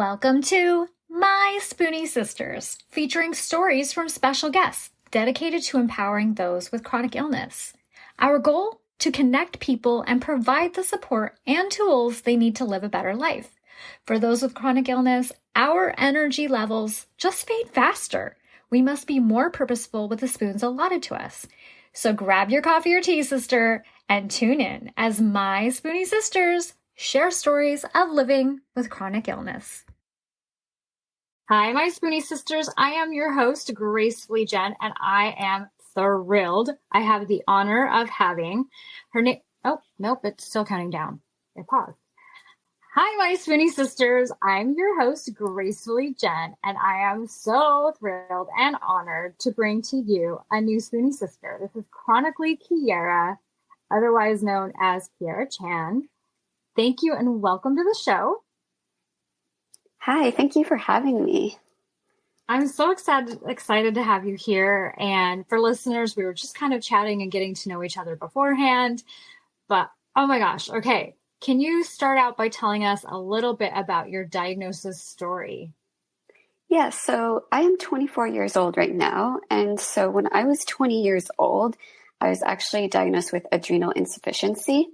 Welcome to My Spoonie Sisters, featuring stories from special guests dedicated to empowering those with chronic illness. Our goal? To connect people and provide the support and tools they need to live a better life. For those with chronic illness, our energy levels just fade faster. We must be more purposeful with the spoons allotted to us. So grab your coffee or tea, sister, and tune in as My Spoonie Sisters share stories of living with chronic illness. Hi, my Spoonie Sisters. I am your host, Gracefully Jen, and I am thrilled. I have the honor of having her name. Oh, nope, it's still counting down. I paused. Hi, my Spoonie Sisters. I'm your host, Gracefully Jen, and I am so thrilled and honored to bring to you a new Spoonie Sister. This is chronically Kiera, otherwise known as Kiera Chan. Thank you and welcome to the show. Hi, thank you for having me. I'm so excited to have you here. And for listeners, we were just kind of chatting and getting to know each other beforehand. But oh my gosh, okay. Can you start out by telling us a little bit about your diagnosis story? Yeah, so I am 24 years old right now. And so when I was 20 years old, I was actually diagnosed with adrenal insufficiency.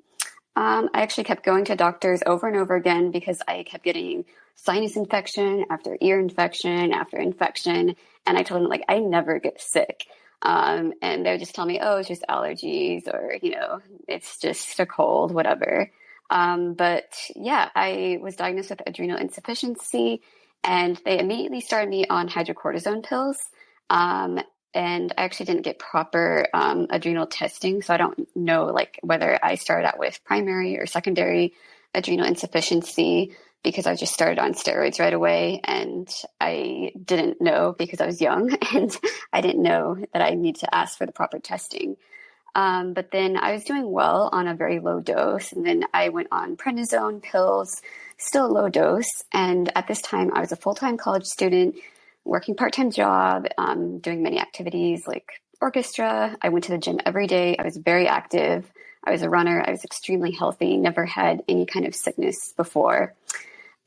I actually kept going to doctors over and over again because I kept getting sinus infection after ear infection after infection. And I told them, I never get sick. And they would just tell me, oh, it's just allergies or, it's just a cold, whatever. But yeah, I was diagnosed with adrenal insufficiency and they immediately started me on hydrocortisone pills. And I actually didn't get proper adrenal testing. So I don't know whether I started out with primary or secondary adrenal insufficiency because I just started on steroids right away. And I didn't know because I was young and I didn't know that I need to ask for the proper testing. But then I was doing well on a very low dose. And then I went on prednisone pills, still a low dose. And at this time, I was a full-time college student, working part-time job, doing many activities like orchestra. I went to the gym every day. I was very active. I was a runner. I was extremely healthy, never had any kind of sickness before.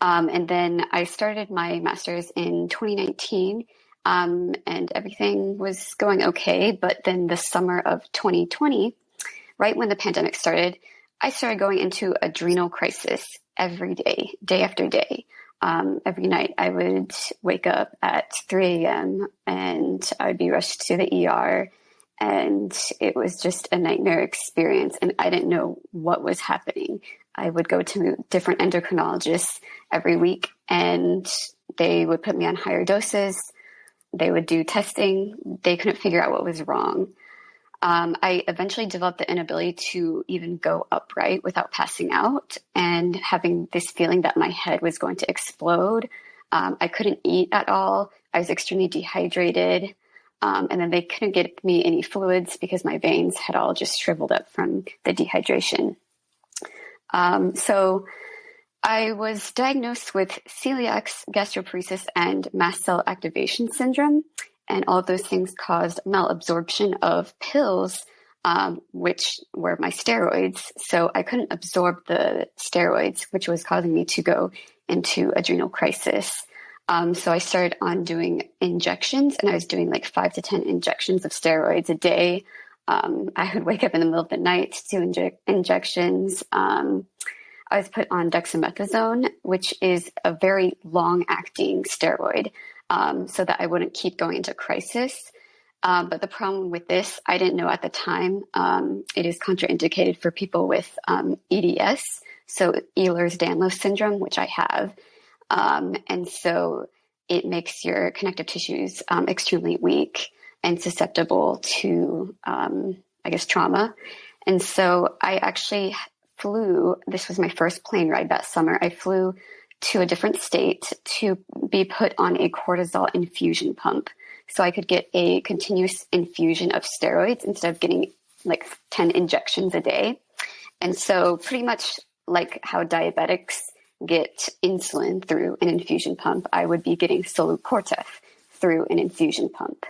And then I started my master's in 2019, and everything was going okay. But then the summer of 2020, right when the pandemic started, I started going into adrenal crisis every day, day after day. Every night I would wake up at 3 a.m. and I'd be rushed to the ER, and it was just a nightmare experience. And I didn't know what was happening. I would go to different endocrinologists every week and they would put me on higher doses. They would do testing. They couldn't figure out what was wrong. I eventually developed the inability to even go upright without passing out and having this feeling that my head was going to explode. I couldn't eat at all. I was extremely dehydrated. And then they couldn't get me any fluids because my veins had all just shriveled up from the dehydration. So I was diagnosed with celiac, gastroparesis, and mast cell activation syndrome. And all of those things caused malabsorption of pills, which were my steroids. So I couldn't absorb the steroids, which was causing me to go into adrenal crisis. So I started on doing injections, and I was doing 5 to 10 injections of steroids a day. I would wake up in the middle of the night to do injections. I was put on dexamethasone, which is a very long-acting steroid. So that I wouldn't keep going into crisis. But the problem with this, I didn't know at the time, it is contraindicated for people with EDS, so Ehlers-Danlos syndrome, which I have. And so it makes your connective tissues extremely weak and susceptible to, trauma. And so I actually this was my first plane ride that summer. I flew to a different state to be put on a cortisol infusion pump. So I could get a continuous infusion of steroids instead of getting 10 injections a day. And so pretty much like how diabetics get insulin through an infusion pump, I would be getting Solucortef through an infusion pump.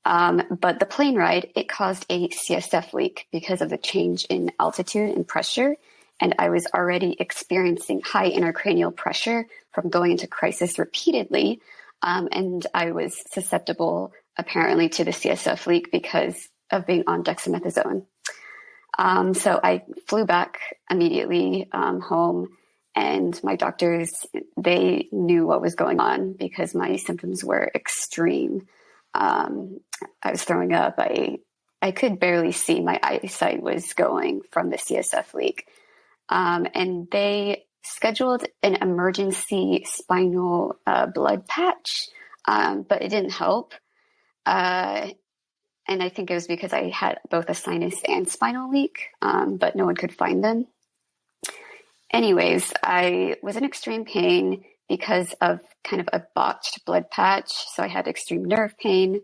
But the plane ride, it caused a CSF leak because of the change in altitude and pressure. and I was already experiencing high intracranial pressure from going into crisis repeatedly. And I was susceptible, apparently, to the CSF leak because of being on dexamethasone. So I flew back immediately home, and my doctors, they knew what was going on because my symptoms were extreme. I was throwing up. I could barely see. My eyesight was going from the CSF leak. And they scheduled an emergency spinal blood patch, but it didn't help. And I think it was because I had both a sinus and spinal leak, but no one could find them. Anyways, I was in extreme pain because of kind of a botched blood patch. So I had extreme nerve pain.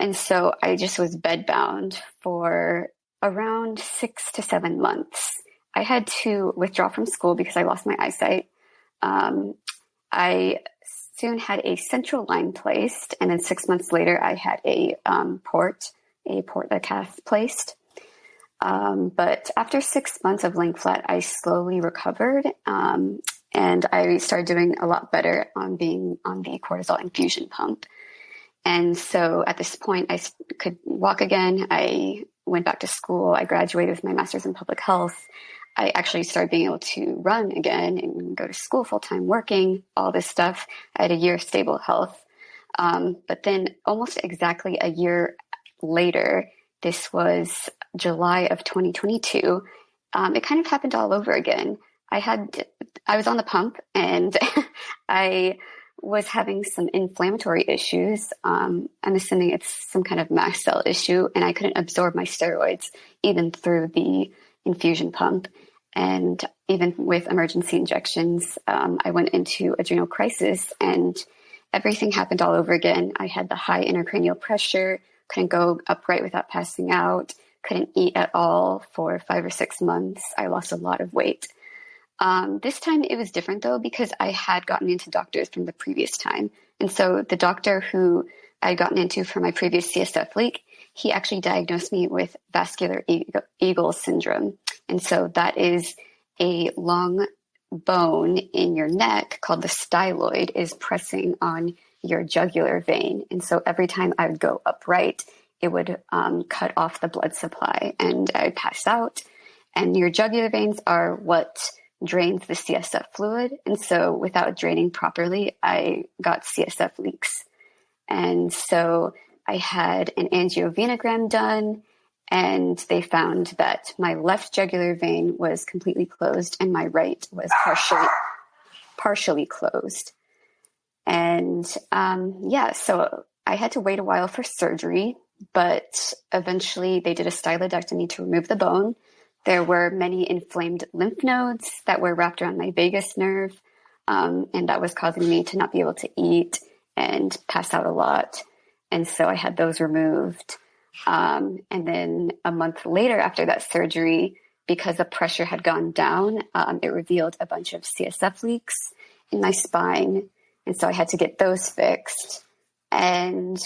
And so I just was bedbound for around 6 to 7 months. I had to withdraw from school because I lost my eyesight. I soon had a central line placed, and then 6 months later, I had a cath placed. But after 6 months of laying flat, I slowly recovered, and I started doing a lot better on being on the cortisol infusion pump. And so at this point, I could walk again. I went back to school. I graduated with my master's in public health. I actually started being able to run again and go to school full-time, working, all this stuff. I had a year of stable health. But then almost exactly a year later, this was July of 2022, it kind of happened all over again. I was on the pump, and I was having some inflammatory issues. I'm assuming it's some kind of mast cell issue, and I couldn't absorb my steroids even through the infusion pump. And even with emergency injections, I went into adrenal crisis, and everything happened all over again. I had the high intracranial pressure, couldn't go upright without passing out, couldn't eat at all for 5 or 6 months. I lost a lot of weight. This time it was different though, because I had gotten into doctors from the previous time. And so the doctor who I had gotten into for my previous CSF leak, he actually diagnosed me with vascular eagle syndrome. And so that is a long bone in your neck called the styloid is pressing on your jugular vein. And so every time I would go upright, it would cut off the blood supply, and I would pass out. And your jugular veins are what drains the CSF fluid. And so without draining properly, I got CSF leaks. And so I had an angiovenogram done, and they found that my left jugular vein was completely closed and my right was partially closed. And so I had to wait a while for surgery, but eventually they did a styloidectomy to remove the bone. There were many inflamed lymph nodes that were wrapped around my vagus nerve, and that was causing me to not be able to eat and pass out a lot. And so I had those removed. And then a month later after that surgery, because the pressure had gone down, it revealed a bunch of CSF leaks in my spine. And so I had to get those fixed. And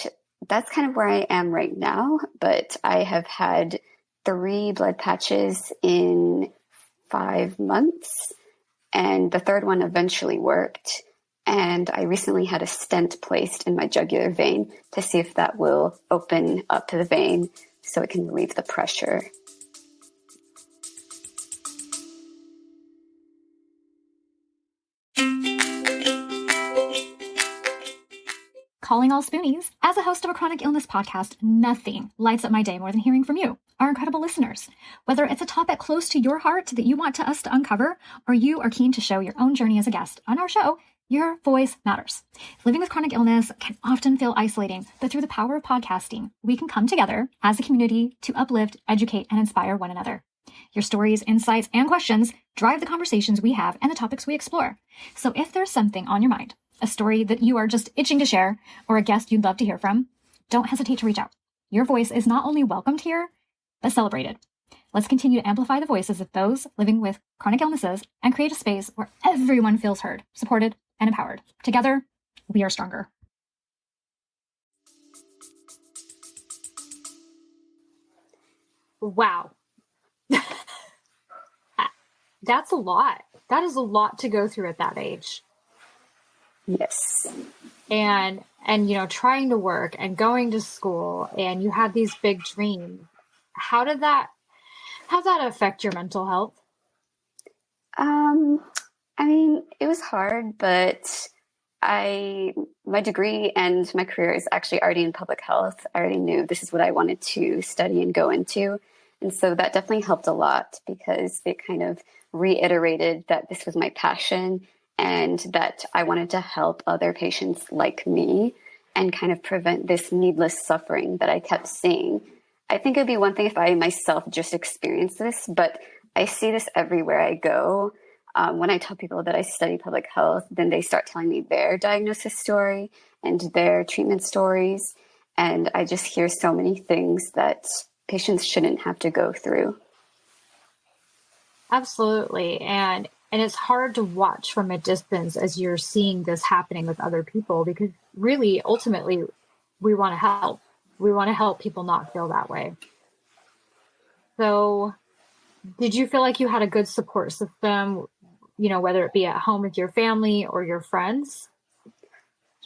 that's kind of where I am right now. But I have had 3 blood patches in 5 months, and the third one eventually worked. And I recently had a stent placed in my jugular vein to see if that will open up the vein so it can relieve the pressure. Calling all Spoonies. As a host of a chronic illness podcast, nothing lights up my day more than hearing from you, our incredible listeners. Whether it's a topic close to your heart that you want us to uncover, or you are keen to show your own journey as a guest on our show, your voice matters. Living with chronic illness can often feel isolating, but through the power of podcasting, we can come together as a community to uplift, educate, and inspire one another. Your stories, insights, and questions drive the conversations we have and the topics we explore. So if there's something on your mind, a story that you are just itching to share, or a guest you'd love to hear from, don't hesitate to reach out. Your voice is not only welcomed here, but celebrated. Let's continue to amplify the voices of those living with chronic illnesses and create a space where everyone feels heard, supported, and empowered. Together, we are stronger. Wow. That's a lot. That is a lot to go through at that age. Yes. And trying to work and going to school, and you had these big dreams. How'd that affect your mental health? Um, I mean, it was hard, but my degree and my career is actually already in public health. I already knew this is what I wanted to study and go into. And so that definitely helped a lot because it kind of reiterated that this was my passion and that I wanted to help other patients like me and kind of prevent this needless suffering that I kept seeing. I think it'd be one thing if I myself just experienced this, but I see this everywhere I go. When I tell people that I study public health, then they start telling me their diagnosis story and their treatment stories. And I just hear so many things that patients shouldn't have to go through. Absolutely. And it's hard to watch from a distance as you're seeing this happening with other people, because really, ultimately, we want to help. We want to help people not feel that way. So, did you feel like you had a good support system, whether it be at home with your family or your friends?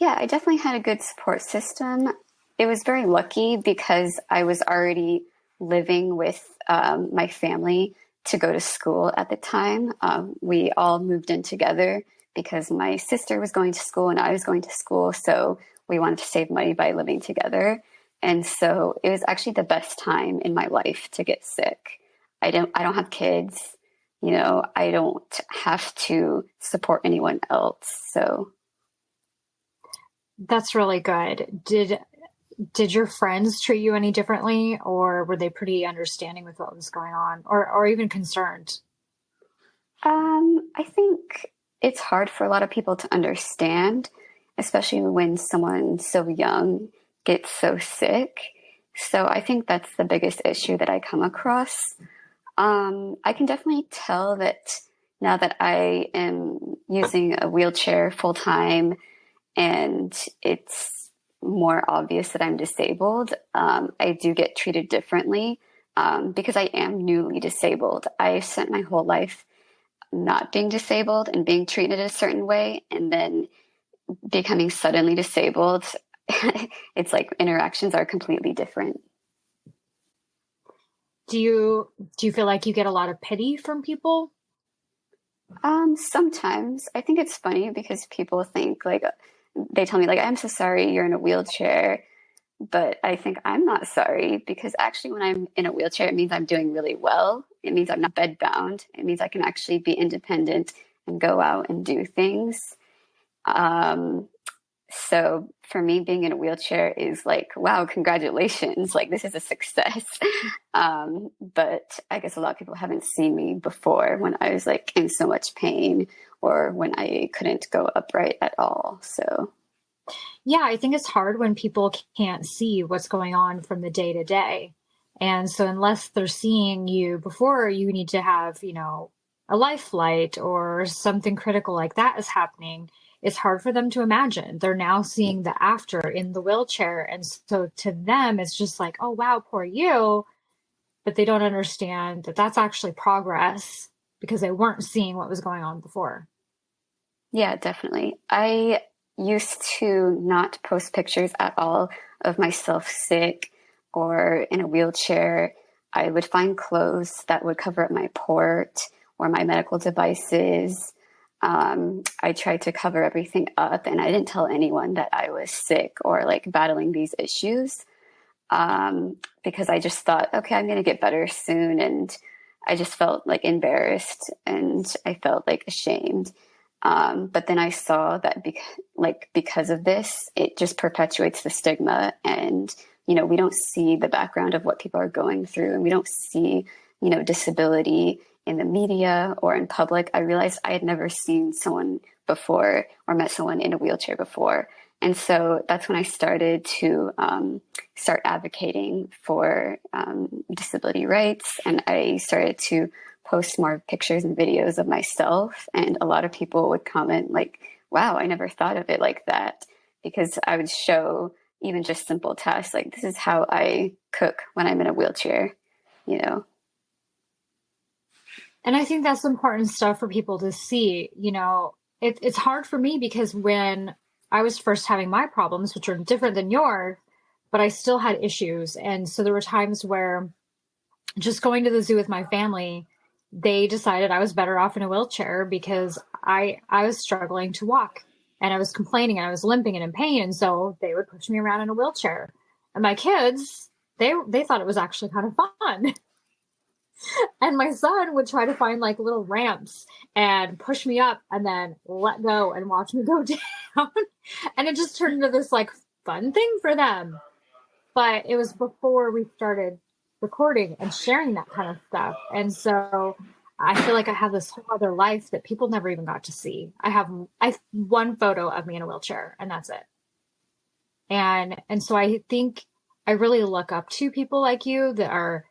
Yeah, I definitely had a good support system. It was very lucky because I was already living with my family to go to school at the time. We all moved in together because my sister was going to school and I was going to school. So we wanted to save money by living together. And so it was actually the best time in my life to get sick. I don't have kids, I don't have to support anyone else. So That's really good. Did your friends treat you any differently, or were they pretty understanding with what was going on, or even concerned? I think it's hard for a lot of people to understand, especially when someone so young gets so sick. So I think that's the biggest issue that I come across. I can definitely tell that now that I am using a wheelchair full time and it's more obvious that I'm disabled, I do get treated differently because I am newly disabled. I spent my whole life not being disabled and being treated a certain way, and then becoming suddenly disabled. It's like interactions are completely different. Do you feel like you get a lot of pity from people? Sometimes I think it's funny because people think like they tell me like, I'm so sorry you're in a wheelchair, but I think I'm not sorry because actually when I'm in a wheelchair, it means I'm doing really well. It means I'm not bedbound. It means I can actually be independent and go out and do things. Um, So for me, being in a wheelchair is like, wow, congratulations. Like this is a success. But I guess a lot of people haven't seen me before when I was like in so much pain or when I couldn't go upright at all. So Yeah, I think it's hard when people can't see what's going on from the day to day. And so unless they're seeing you before, you need to have, a life flight or something critical like that is happening. It's hard for them to imagine. They're now seeing the after in the wheelchair. And so to them, it's just like, oh, wow, poor you. But they don't understand that that's actually progress because they weren't seeing what was going on before. yeah, definitely. I used to not post pictures at all of myself sick or in a wheelchair. I would find clothes that would cover up my port or my medical devices. I tried to cover everything up and I didn't tell anyone that I was sick or like battling these issues because I just thought, okay, I'm going to get better soon. And I just felt like embarrassed and I felt like ashamed. But then I saw that because of this, it just perpetuates the stigma and, we don't see the background of what people are going through and we don't see, disability in the media or in public. I realized I had never seen someone before or met someone in a wheelchair before. And so that's when I started to start advocating for disability rights. And I started to post more pictures and videos of myself. And a lot of people would comment like, wow, I never thought of it like that. Because I would show even just simple tasks like this is how I cook when I'm in a wheelchair, you know. And I think that's important stuff for people to see. It's hard for me because when I was first having my problems, which are different than yours, but I still had issues. And so there were times where just going to the zoo with my family, they decided I was better off in a wheelchair because I was struggling to walk and I was complaining and I was limping and in pain. And so they would push me around in a wheelchair. And my kids, they thought it was actually kind of fun. And my son would try to find like little ramps and push me up and then let go and watch me go down. And it just turned into this like fun thing for them. But it was before we started recording and sharing that kind of stuff. And so I feel like I have this whole other life that people never even got to see. I have one photo of me in a wheelchair and that's it. And so I think I really look up to people like you that are,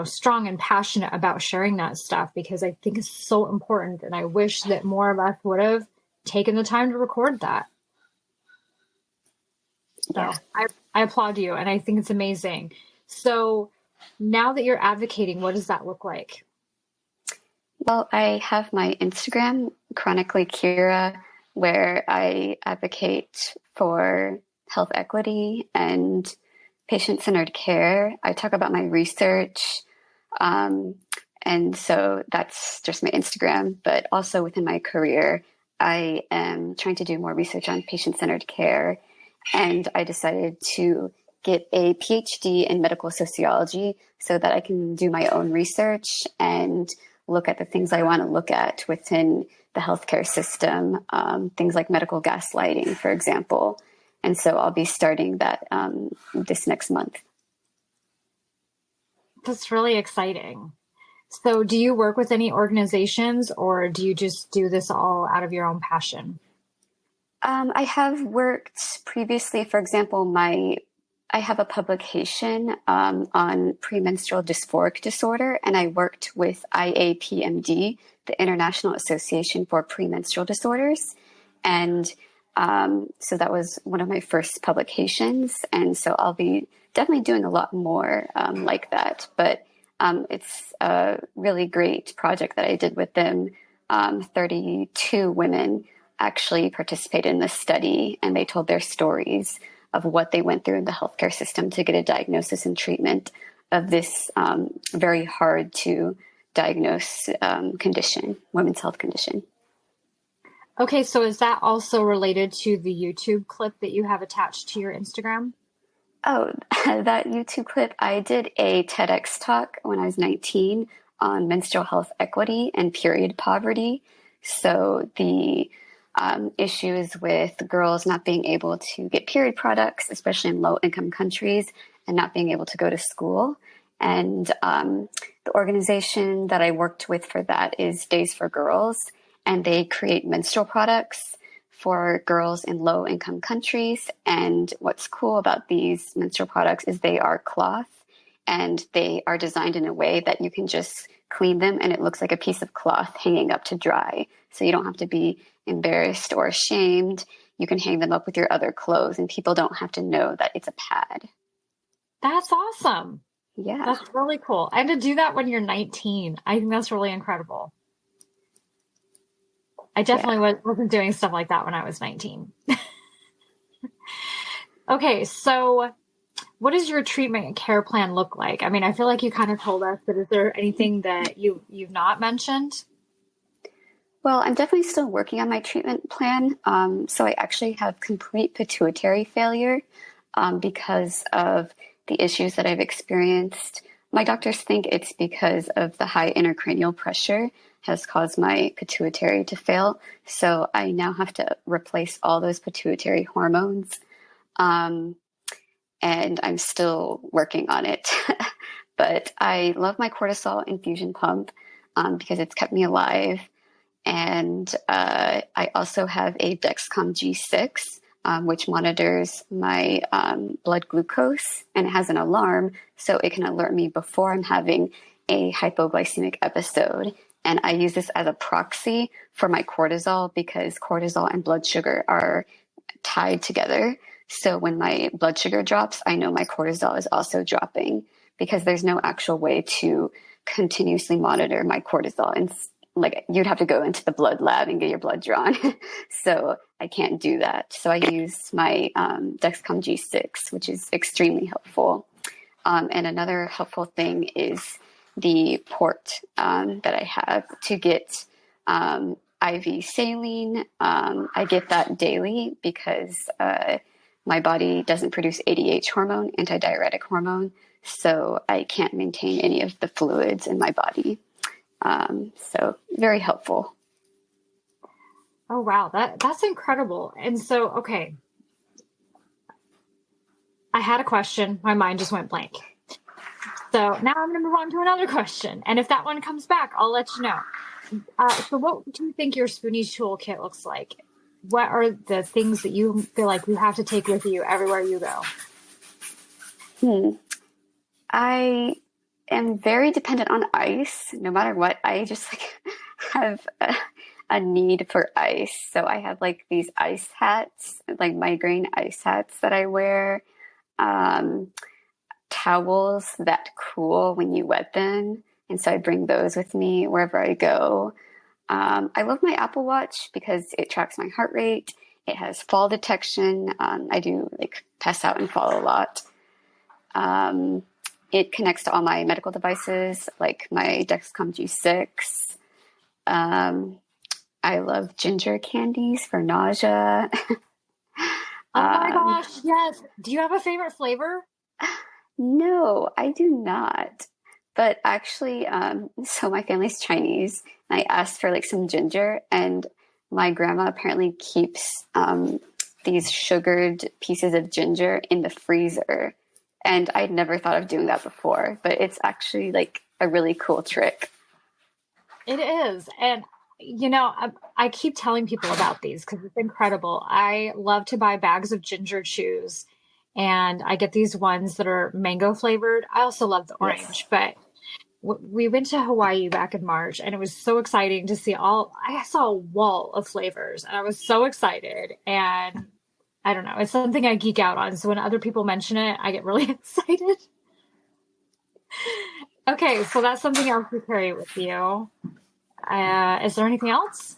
strong and passionate about sharing that stuff because I think it's so important. And I wish that more of us would have taken the time to record that. Yeah. So I applaud you and I think it's amazing. So now that you're advocating, what does that look like? Well, I have my Instagram, Chronically Kiera, where I advocate for health equity and patient-centered care. I talk about my research. And so that's just my Instagram, but also within my career, I am trying to do more research on patient-centered care. And I decided to get a PhD in medical sociology so that I can do my own research and look at the things I want to look at within the healthcare system, things like medical gaslighting, for example. And so I'll be starting that this next month. That's really exciting. So do you work with any organizations or do you just do this all out of your own passion? I have worked previously, for example, I have a publication on premenstrual dysphoric disorder, and I worked with IAPMD, the International Association for Premenstrual Disorders. And so that was one of my first publications. And so I'll be definitely doing a lot more like that. But it's a really great project that I did with them. 32 women actually participated in this study, and they told their stories of what they went through in the healthcare system to get a diagnosis and treatment of this very hard to diagnose condition, women's health condition. Okay, so is that also related to the YouTube clip that you have attached to your Instagram? Oh, that YouTube clip, I did a TEDx talk when I was 19 on menstrual health equity and period poverty. So the issues with girls not being able to get period products, especially in low-income countries, and not being able to go to school. And the organization that I worked with for that is Days for Girls, and they create menstrual products for girls in low-income countries. And what's cool about these menstrual products is they are cloth, and they are designed in a way that you can just clean them, and it looks like a piece of cloth hanging up to dry. So you don't have to be embarrassed or ashamed. You can hang them up with your other clothes, and people don't have to know that it's a pad. That's awesome. Yeah. That's really cool. And to do that when you're 19, I think that's really incredible. I definitely wasn't doing stuff like that when I was 19. Okay, so what does your treatment and care plan look like? I mean, I feel like you kind of told us, but is there anything that you've not mentioned? Well, I'm definitely still working on my treatment plan. So I actually have complete pituitary failure because of the issues that I've experienced. My doctors think it's because of the high intracranial pressure has caused my pituitary to fail. So I now have to replace all those pituitary hormones. And I'm still working on it. But I love my cortisol infusion pump because it's kept me alive. And I also have a Dexcom G6, which monitors my blood glucose, and it has an alarm, so it can alert me before I'm having a hypoglycemic episode. And I use this as a proxy for my cortisol because cortisol and blood sugar are tied together. So when my blood sugar drops, I know my cortisol is also dropping because there's no actual way to continuously monitor my cortisol, and like you'd have to go into the blood lab and get your blood drawn. So I can't do that. So I use my Dexcom G6, which is extremely helpful. And another helpful thing is the port that I have to get IV saline. I get that daily because my body doesn't produce ADH hormone, antidiuretic hormone, so I can't maintain any of the fluids in my body. So very helpful. Oh, wow. That's incredible. And so, okay. I had a question. My mind just went blank. So now I'm going to move on to another question. And if that one comes back, I'll let you know. So what do you think your Spoonies toolkit looks like? What are the things that you feel like you have to take with you everywhere you go? I am very dependent on ice. No matter what, I just like have a need for ice. So I have like these ice hats, like migraine ice hats that I wear. Towels that cool when you wet them. And so I bring those with me wherever I go. I love my Apple Watch because it tracks my heart rate. It has fall detection. I do like pass out and fall a lot. It connects to all my medical devices, like my Dexcom G6. I love ginger candies for nausea. Oh my gosh, yes. Do you have a favorite flavor? No, I do not. But actually, so my family's Chinese, and I asked for like some ginger, and my grandma apparently keeps these sugared pieces of ginger in the freezer. And I'd never thought of doing that before, but it's actually like a really cool trick. It is. And, you know, I keep telling people about these because it's incredible. I love to buy bags of ginger chews, and I get these ones that are mango flavored. I also love the orange, yes. But we went to Hawaii back in March, and it was so exciting to see I saw a wall of flavors, and I was so excited. And I don't know, it's something I geek out on. So when other people mention it, I get really excited. Okay, so that's something else you carry with you. Is there anything else?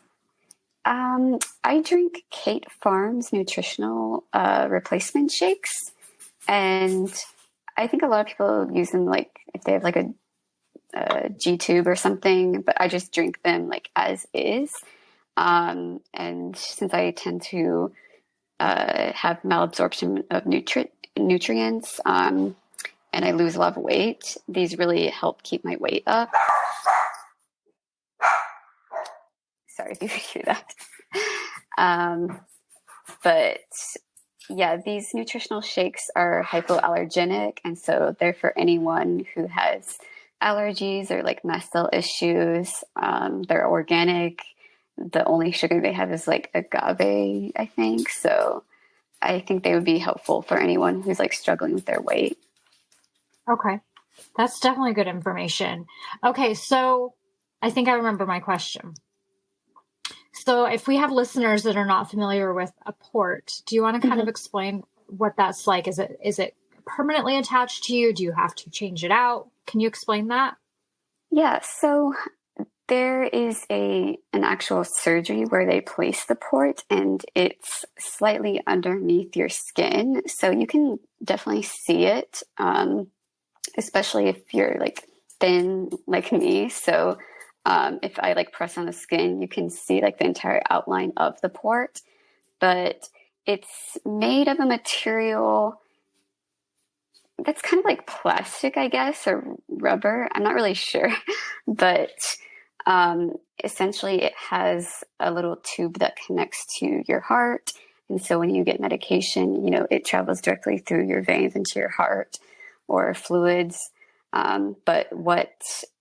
I drink Kate Farms nutritional replacement shakes, and I think a lot of people use them like if they have like a G-tube or something, but I just drink them like as is. And since I tend to have malabsorption of nutrients, and I lose a lot of weight, these really help keep my weight up. Sorry if you hear that. But yeah, these nutritional shakes are hypoallergenic, and so they're for anyone who has allergies or like mast cell issues. They're organic. The only sugar they have is like agave, I think. So I think they would be helpful for anyone who's like struggling with their weight. Okay. That's definitely good information. Okay. So I think I remember my question. So if we have listeners that are not familiar with a port, do you want to kind of explain what that's like? Is it permanently attached to you? Do you have to change it out? Can you explain that? Yeah. So there is an actual surgery where they place the port, and it's slightly underneath your skin. So you can definitely see it, especially if you're like thin like me. So if I like press on the skin, you can see like the entire outline of the port, but it's made of a material that's kind of like plastic, I guess, or rubber. I'm not really sure, but essentially it has a little tube that connects to your heart. And so when you get medication, you know, it travels directly through your veins into your heart or fluids. But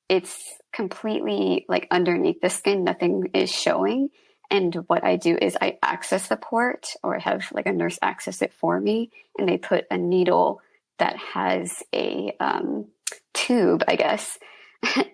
it's completely like underneath the skin, nothing is showing. And what I do is I access the port, or have like a nurse access it for me, and they put a needle that has a tube, I guess,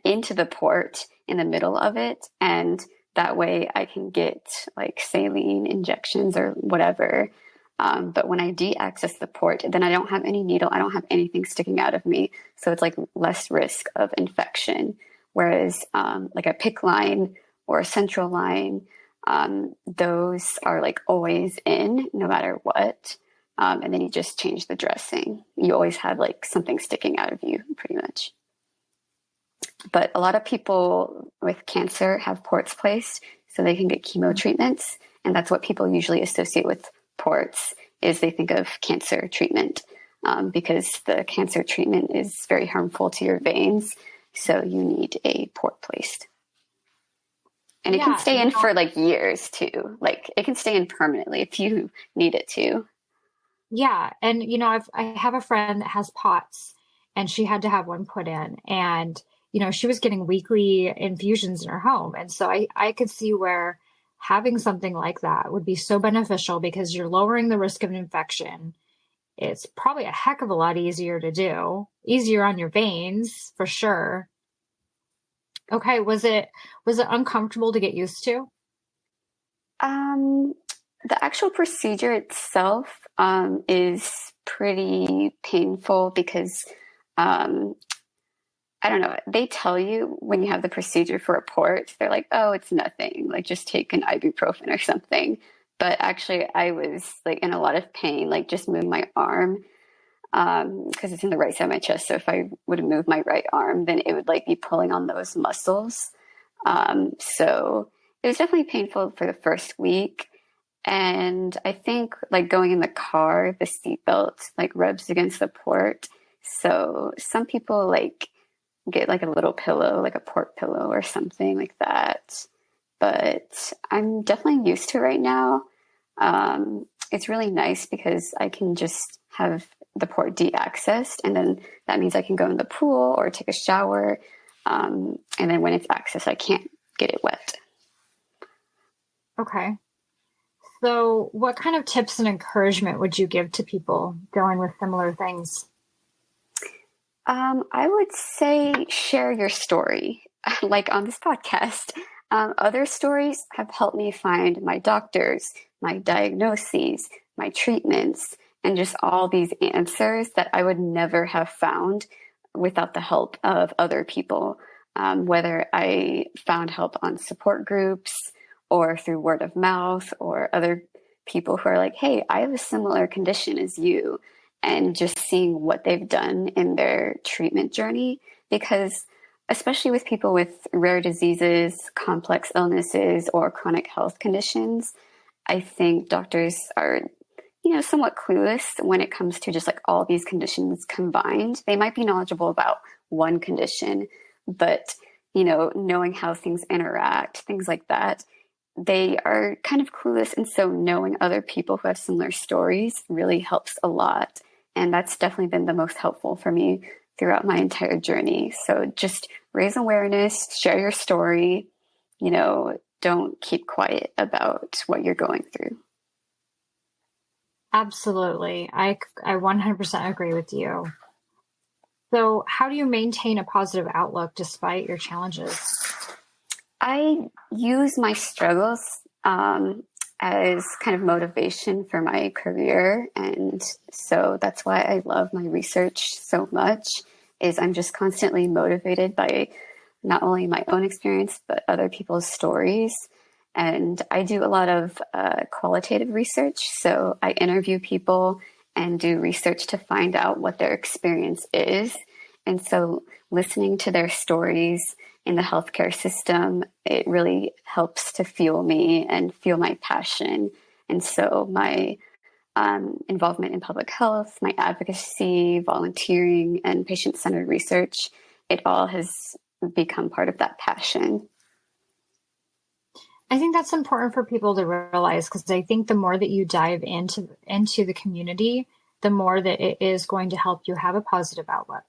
into the port in the middle of it. And that way I can get like saline injections or whatever But when I de-access the port, then I don't have any needle, I don't have anything sticking out of me. So it's like less risk of infection. Whereas like a PICC line or a central line, those are like always in no matter what. And then you just change the dressing. You always have like something sticking out of you pretty much. But a lot of people with cancer have ports placed so they can get chemo treatments. And that's what people usually associate with ports, is they think of cancer treatment, because the cancer treatment is very harmful to your veins. So you need a port placed. And it can stay in for like years too. Like it can stay in permanently if you need it to. Yeah. And, I have a friend that has POTS and she had to have one put in, and, she was getting weekly infusions in her home. And so I could see where having something like that would be so beneficial, because you're lowering the risk of an infection. It's probably a heck of a lot easier to do, easier on your veins for sure. Okay. Was it uncomfortable to get used to? The actual procedure itself is pretty painful because I don't know. They tell you when you have the procedure for a port, they're like, oh, it's nothing. Like just take an ibuprofen or something. But actually, I was like in a lot of pain, like just moving my arm, because it's in the right side of my chest. So if I would move my right arm, then it would like be pulling on those muscles. So it was definitely painful for the first week. And I think like going in the car, the seatbelt like rubs against the port. So some people like get like a little pillow, like a port pillow or something like that. But I'm definitely used to it right now. It's really nice because I can just have the port de-accessed, and then that means I can go in the pool or take a shower. And then when it's accessed, I can't get it wet. Okay. So what kind of tips and encouragement would you give to people dealing with similar things? I would say share your story, like on this podcast. Other stories have helped me find my doctors, my diagnoses, my treatments, and just all these answers that I would never have found without the help of other people. Whether I found help on support groups or through word of mouth or other people who are like, hey, I have a similar condition as you, and just seeing what they've done in their treatment journey. Because especially with people with rare diseases, complex illnesses, or chronic health conditions, I think doctors are, somewhat clueless when it comes to just like all these conditions combined. They might be knowledgeable about one condition, but, knowing how things interact, things like that, they are kind of clueless. And so knowing other people who have similar stories really helps a lot. And that's definitely been the most helpful for me throughout my entire journey. So just raise awareness, share your story, don't keep quiet about what you're going through. Absolutely. I 100% agree with you. So how do you maintain a positive outlook despite your challenges? I use my struggles as kind of motivation for my career. And so that's why I love my research so much, is I'm just constantly motivated by not only my own experience, but other people's stories. And I do a lot of qualitative research. So I interview people and do research to find out what their experience is. And so listening to their stories in the healthcare system, it really helps to fuel me and fuel my passion. And so my involvement in public health, my advocacy, volunteering, and patient-centered research, it all has become part of that passion. I think that's important for people to realize, because I think the more that you dive into the community, the more that it is going to help you have a positive outlook,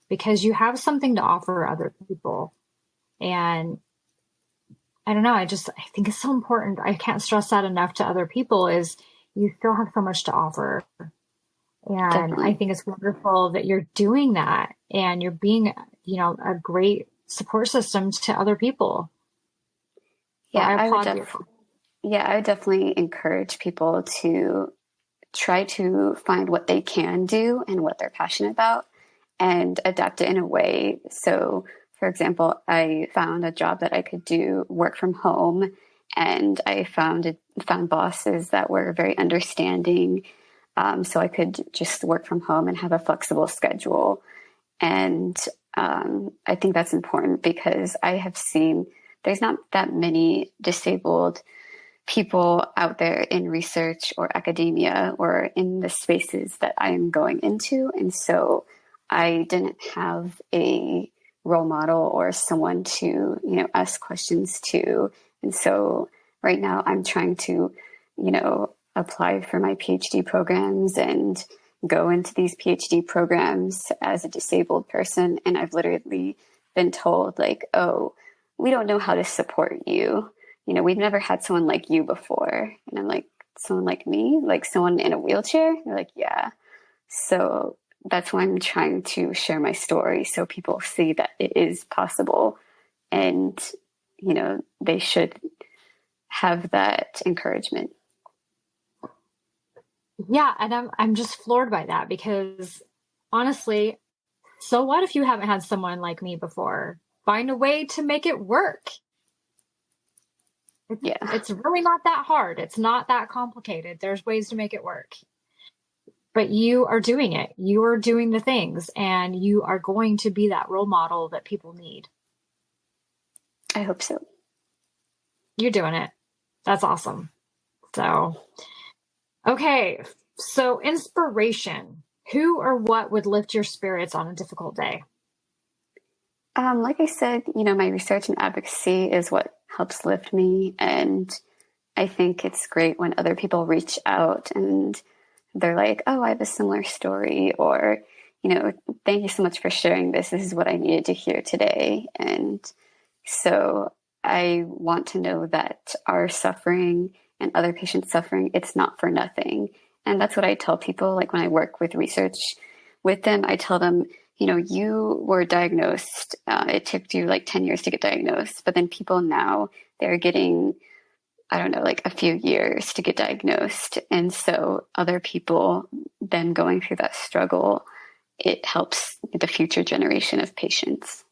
because you have something to offer other people. And I don't know, I think it's so important. I can't stress that enough to other people, is you still have so much to offer. And definitely. I think it's wonderful that you're doing that and you're being, a great support system to other people. Yeah, I would definitely encourage people to try to find what they can do and what they're passionate about and adapt it in a way. So, for example, I found a job that I could do work from home, and I found bosses that were very understanding. So I could just work from home and have a flexible schedule. And I think that's important because I have seen there's not that many disabled people out there in research or academia or in the spaces that I am going into. And so I didn't have a role model or someone to, ask questions to. And so right now I'm trying to, apply for my PhD programs and go into these PhD programs as a disabled person. And I've literally been told like, oh, we don't know how to support you. We've never had someone like you before. And I'm like, someone like me? Like someone in a wheelchair? They're like, yeah. So that's why I'm trying to share my story so people see that it is possible, and, they should have that encouragement. Yeah, and I'm just floored by that because honestly, so what if you haven't had someone like me before? Find a way to make it work. Yeah. It's really not that hard. It's not that complicated. There's ways to make it work. But you are doing it. You are doing the things, and you are going to be that role model that people need. I hope so. You're doing it. That's awesome. So, okay. So, inspiration. Who or what would lift your spirits on a difficult day? Like I said, my research and advocacy is what helps lift me. And I think it's great when other people reach out and they're like, oh, I have a similar story, or, thank you so much for sharing this. This is what I needed to hear today. And so I want to know that our suffering and other patients' suffering, it's not for nothing. And that's what I tell people. Like when I work with research with them, I tell them, you were diagnosed. It took you like 10 years to get diagnosed, but then people now, they're getting, I don't know, like a few years to get diagnosed. And so other people then going through that struggle, it helps the future generation of patients.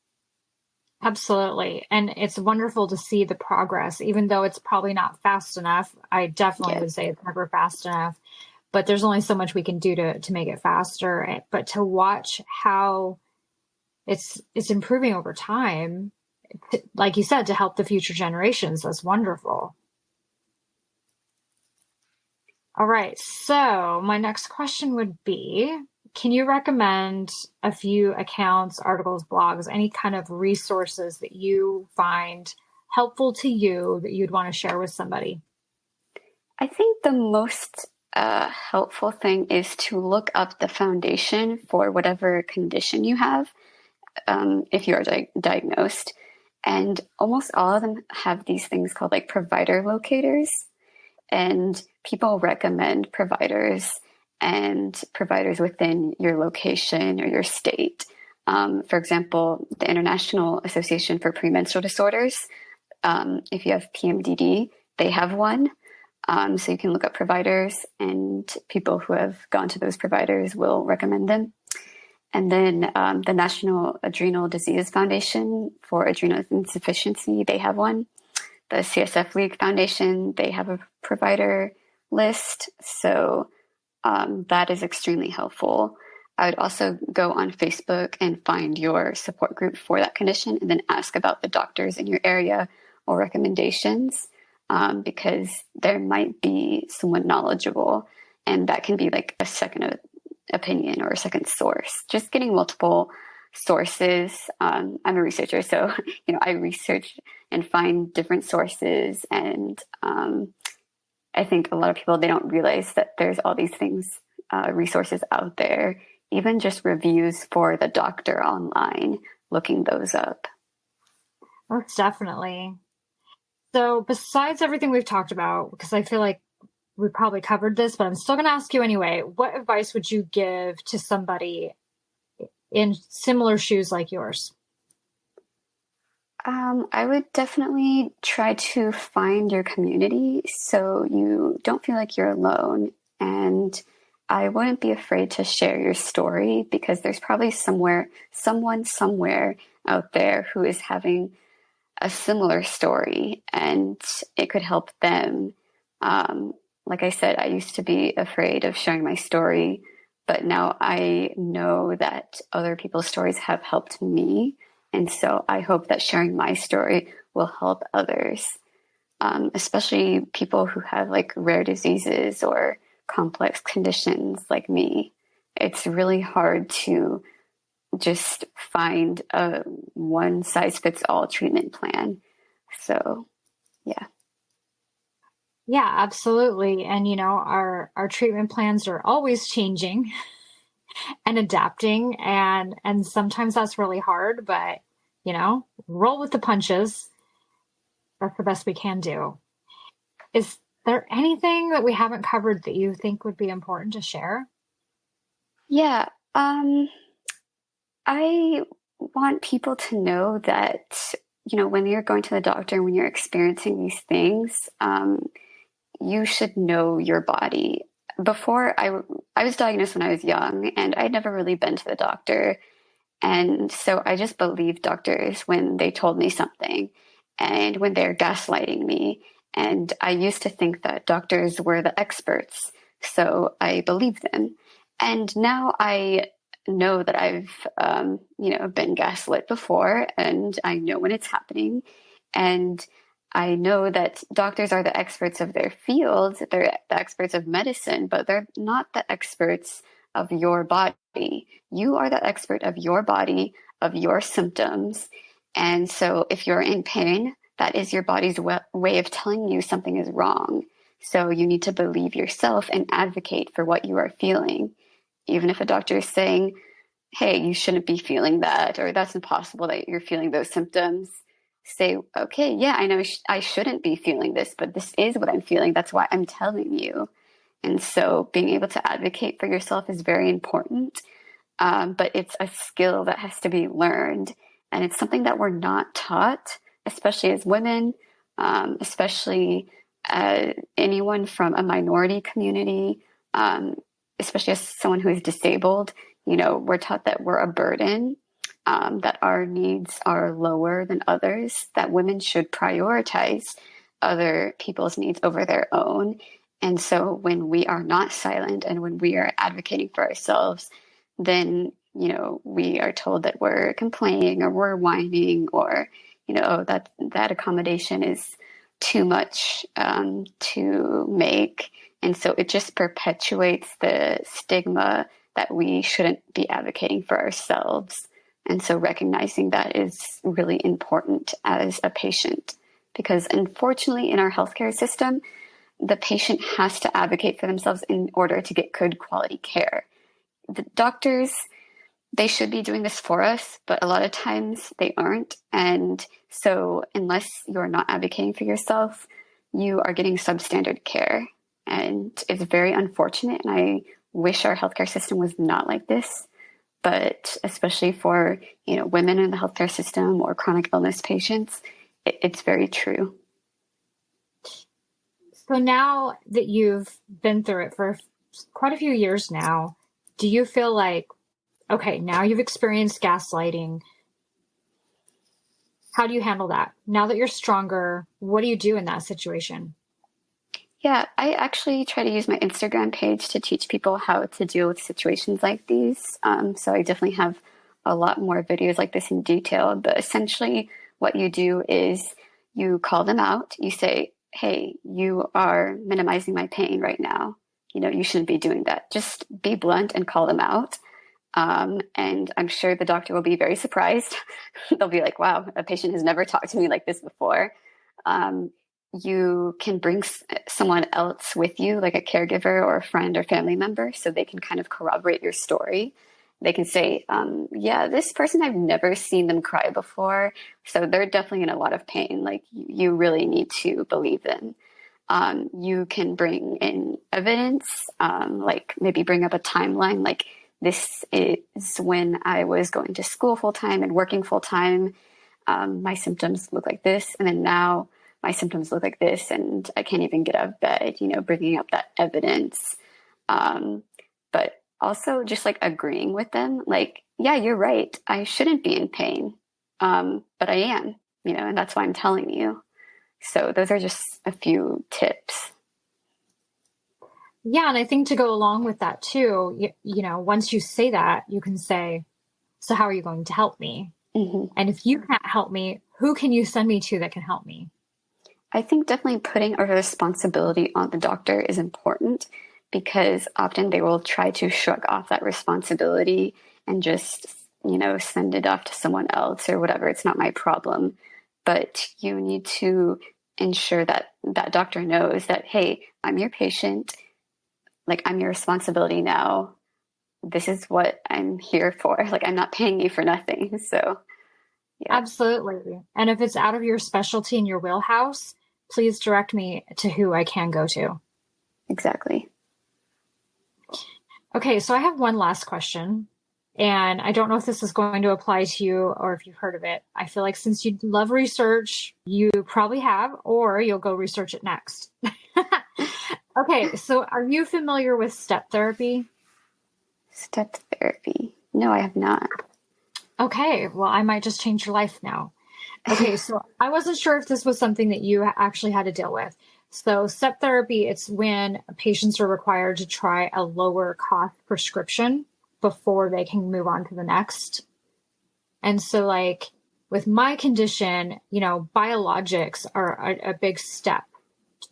Absolutely. And it's wonderful to see the progress, even though it's probably not fast enough. I definitely would say it's never fast enough, but there's only so much we can do to make it faster. But to watch how it's improving over time, like you said, to help the future generations, that's wonderful. All right. So my next question would be, can you recommend a few accounts, articles, blogs, any kind of resources that you find helpful to you that you'd want to share with somebody? I think the most helpful thing is to look up the foundation for whatever condition you have, if you are diagnosed. And almost all of them have these things called like provider locators. And people recommend providers and providers within your location or your state. For example, the International Association for Premenstrual Disorders, if you have PMDD, they have one. So you can look up providers, and people who have gone to those providers will recommend them. And then the National Adrenal Disease Foundation for adrenal insufficiency, they have one. The CSF League Foundation, they have a provider list. So that is extremely helpful. I would also go on Facebook and find your support group for that condition, and then ask about the doctors in your area or recommendations, because there might be someone knowledgeable, and that can be like a second opinion or a second source. Just getting multiple sources. I'm a researcher, so I research and find different sources, and I think a lot of people, they don't realize that there's all these things, resources out there, even just reviews for the doctor online, looking those up. Most definitely. So besides everything we've talked about, because I feel like we probably covered this, but I'm still going to ask you anyway, what advice would you give to somebody in similar shoes like yours? I would definitely try to find your community so you don't feel like you're alone. And I wouldn't be afraid to share your story, because there's probably someone somewhere out there who is having a similar story, and it could help them. Like I said, I used to be afraid of sharing my story, but now I know that other people's stories have helped me. And so I hope that sharing my story will help others, especially people who have like rare diseases or complex conditions like me. It's really hard to just find a one size fits all treatment plan. So, yeah. Yeah, absolutely. And our treatment plans are always changing and adapting, and sometimes that's really hard, but roll with the punches. That's the best we can do. Is there anything that we haven't covered that you think would be important to share? Yeah. I want people to know that, when you're going to the doctor, when you're experiencing these things, you should know your body. Before I was diagnosed when I was young, and I'd never really been to the doctor. And so I just believed doctors when they told me something and when they're gaslighting me. And I used to think that doctors were the experts. So I believed them. And now I know that I've, been gaslit before, and I know when it's happening. And I know that doctors are the experts of their field. They're the experts of medicine, but they're not the experts of your body. You are the expert of your body, of your symptoms. And so if you're in pain, that is your body's way of telling you something is wrong. So you need to believe yourself and advocate for what you are feeling. Even if a doctor is saying, hey, you shouldn't be feeling that, or that's impossible that you're feeling those symptoms, say, okay, yeah, I know I shouldn't be feeling this, but this is what I'm feeling. That's why I'm telling you. And so being able to advocate for yourself is very important, but it's a skill that has to be learned. And it's something that we're not taught, especially as women, especially anyone from a minority community, especially as someone who is disabled. We're taught that we're a burden, that our needs are lower than others, that women should prioritize other people's needs over their own. And so when we are not silent and when we are advocating for ourselves, then, we are told that we're complaining or we're whining, or, that accommodation is too much to make. And so it just perpetuates the stigma that we shouldn't be advocating for ourselves. And so recognizing that is really important as a patient, because unfortunately in our healthcare system, the patient has to advocate for themselves in order to get good quality care. The doctors, they should be doing this for us, but a lot of times they aren't. And so unless you're not advocating for yourself, you are getting substandard care. And it's very unfortunate. And I wish our healthcare system was not like this. But especially for, women in the healthcare system or chronic illness patients, it's very true. So now that you've been through it for quite a few years now, do you feel like, okay, now you've experienced gaslighting. How do you handle that? Now that you're stronger, what do you do in that situation? Yeah, I actually try to use my Instagram page to teach people how to deal with situations like these. So I definitely have a lot more videos like this in detail. But essentially, what you do is you call them out. You say, hey, you are minimizing my pain right now. You shouldn't be doing that. Just be blunt and call them out. And I'm sure the doctor will be very surprised. They'll be like, wow, a patient has never talked to me like this before. You can bring someone else with you, like a caregiver or a friend or family member, so they can kind of corroborate your story. They can say, yeah, this person, I've never seen them cry before, so they're definitely in a lot of pain. Like, you really need to believe them. You can bring in evidence, like maybe bring up a timeline, like this is when I was going to school full time and working full time. My symptoms look like this, and then now my symptoms look like this, and I can't even get out of bed, bringing up that evidence. But also just like agreeing with them, like, yeah, you're right. I shouldn't be in pain. But I am, and that's why I'm telling you. So those are just a few tips. Yeah. And I think to go along with that too, once you say that, you can say, so how are you going to help me? Mm-hmm. And if you can't help me, who can you send me to that can help me? I think definitely putting a responsibility on the doctor is important because often they will try to shrug off that responsibility and just, send it off to someone else or whatever. It's not my problem. But you need to ensure that that doctor knows that, hey, I'm your patient. Like, I'm your responsibility now. This is what I'm here for. Like, I'm not paying you for nothing. So, yeah, Absolutely. And if it's out of your specialty in your wheelhouse, please direct me to who I can go to. exactly. Okay, so I have one last question. And I don't know if this is going to apply to you or if you've heard of it. I feel like since you love research, you probably have, or you'll go research it next. Okay, so are you familiar with step therapy? Step therapy. No, I have not. Okay, well, I might just change your life now. Okay, so I wasn't sure if this was something that you actually had to deal with. So, step therapy, it's when patients are required to try a lower cost prescription before they can move on to the next. And so, like with my condition, biologics are a big step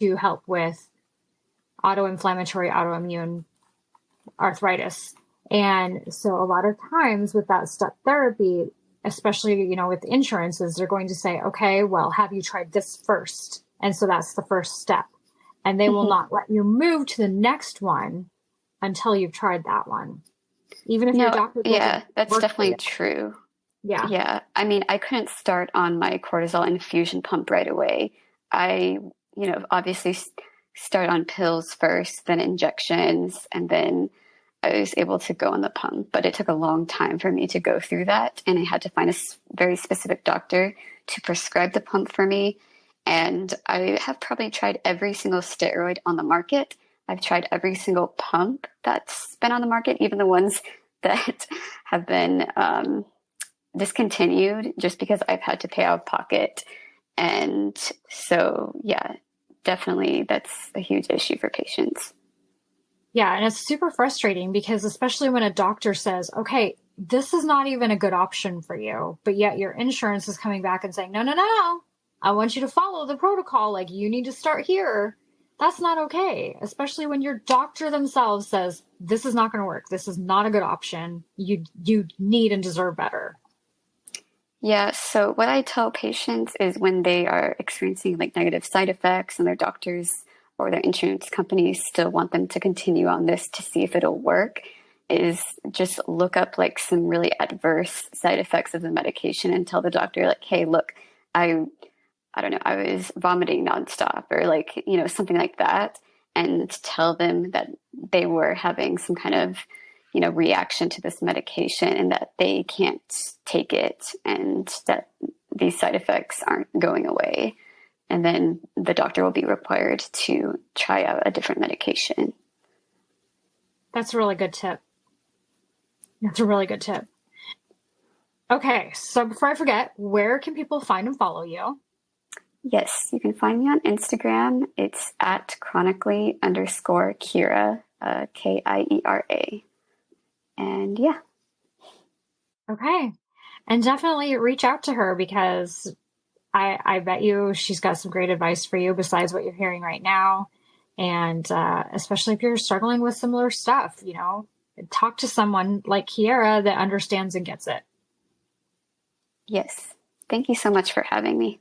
to help with autoimmune arthritis. And so, a lot of times with that step therapy, especially, with insurances, they're going to say, okay, well, have you tried this first? And so that's the first step. And they will not let you move to the next one until you've tried that one. Even if your No, doctor yeah, doesn't that's work for definitely you. true. Yeah. Yeah, I mean, I couldn't start on my cortisol infusion pump right away. I, obviously start on pills first, then injections, and then I was able to go on the pump. But it took a long time for me to go through that, and I had to find a very specific doctor to prescribe the pump for me. And I have probably tried every single steroid on the market. I've tried every single pump that's been on the market, even the ones that have been discontinued just because I've had to pay out of pocket. And so, yeah, definitely that's a huge issue for patients. Yeah. And it's super frustrating because, especially when a doctor says, okay, this is not even a good option for you, but yet your insurance is coming back and saying, no, no, no, I want you to follow the protocol. Like, you need to start here. That's not okay, especially when your doctor themselves says, this is not going to work. This is not a good option. You need and deserve better. Yeah, so what I tell patients is when they are experiencing like negative side effects and their doctors or their insurance companies still want them to continue on this to see if it'll work, is just look up like some really adverse side effects of the medication and tell the doctor like, hey, look, I don't know, I was vomiting nonstop or like, something like that. And tell them that they were having some kind of, reaction to this medication and that they can't take it and that these side effects aren't going away. And then the doctor will be required to try out a different medication. That's a really good tip. That's a really good tip. Okay, so before I forget, where can people find and follow you? Yes, you can find me on Instagram. It's at chronically_Kiera, Kiera. And yeah. Okay. And definitely reach out to her because I bet you she's got some great advice for you besides what you're hearing right now. And especially if you're struggling with similar stuff, talk to someone like Kiera that understands and gets it. Yes. Thank you so much for having me.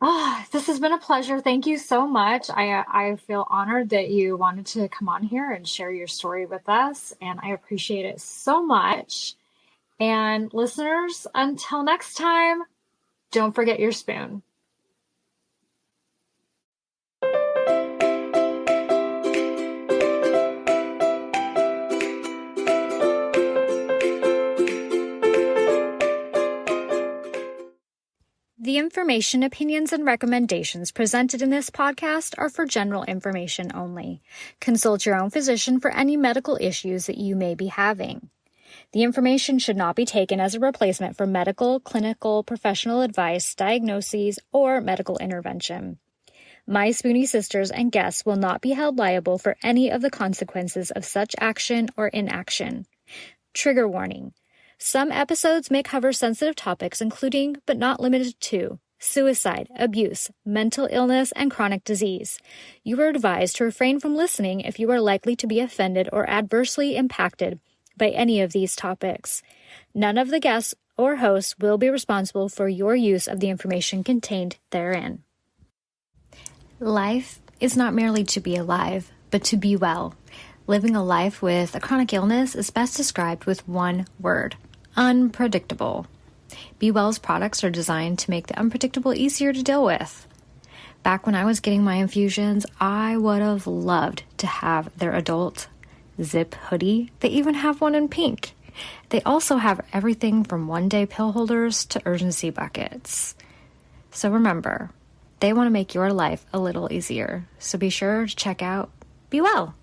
Oh, this has been a pleasure. Thank you so much. I feel honored that you wanted to come on here and share your story with us, and I appreciate it so much. And listeners, until next time, don't forget your spoon. The information, opinions, and recommendations presented in this podcast are for general information only. Consult your own physician for any medical issues that you may be having. The information should not be taken as a replacement for medical, clinical, professional advice, diagnoses, or medical intervention. My Spoonie sisters and guests will not be held liable for any of the consequences of such action or inaction. Trigger warning. Some episodes may cover sensitive topics including, but not limited to, suicide, abuse, mental illness, and chronic disease. You are advised to refrain from listening if you are likely to be offended or adversely impacted by any of these topics. None of the guests or hosts will be responsible for your use of the information contained therein. Life is not merely to be alive, but to be well. Living a life with a chronic illness is best described with one word: unpredictable. Be Well's products are designed to make the unpredictable easier to deal with. Back when I was getting my infusions, I would have loved to have their adult zip hoodie. They even have one in pink. They also have everything from one-day pill holders to urgency buckets. So remember, they want to make your life a little easier. So be sure to check out Be Well.